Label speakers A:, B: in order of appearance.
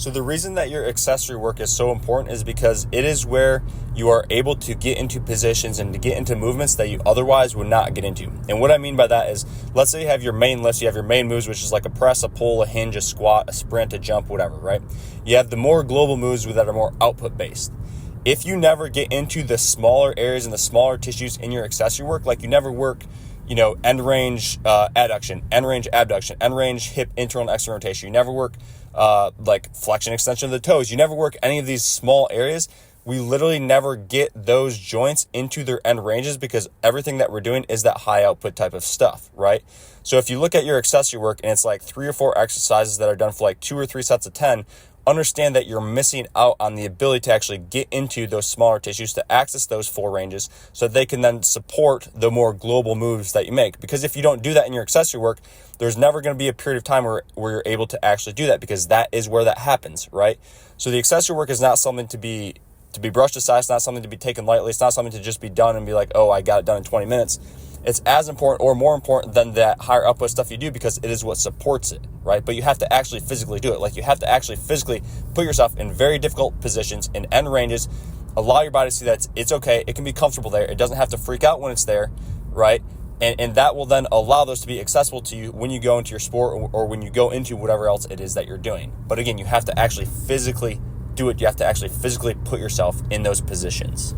A: So the reason that your accessory work is so important is because it is where you are able to get into positions and to get into movements that you otherwise would not get into. And what I mean by that is, let's say you have your main lifts, you have your main moves, which is like a press, a pull, a hinge, a squat, a sprint, a jump, whatever, right? You have the more global moves that are more output based. If you never get into the smaller areas and the smaller tissues in your accessory work, like you never work, end range adduction, end range abduction, end range hip internal and external rotation. You never work like flexion extension of the toes. You never work any of these small areas. We literally never get those joints into their end ranges because everything that we're doing is that high output type of stuff, right? So if you look at your accessory work and it's like 3 or 4 exercises that are done for like 2 or 3 sets of 10, understand that you're missing out on the ability to actually get into those smaller tissues, to access those 4 ranges so that they can then support the more global moves that you make. Because if you don't do that in your accessory work, there's never going to be a period of time where you're able to actually do that, because that is where that happens, right? So the accessory work is not something to be brushed aside. It's not something to be taken lightly. It's not something to just be done and be like, oh, I got it done in 20 minutes. It's as important or more important than that higher output stuff you do, because it is what supports it, right? But you have to actually physically do it. Like, you have to actually physically put yourself in very difficult positions in end ranges, allow your body to see that it's okay. It can be comfortable there. It doesn't have to freak out when it's there, right? And that will then allow those to be accessible to you when you go into your sport or when you go into whatever else it is that you're doing. But again, you have to actually physically do it. You have to actually physically put yourself in those positions.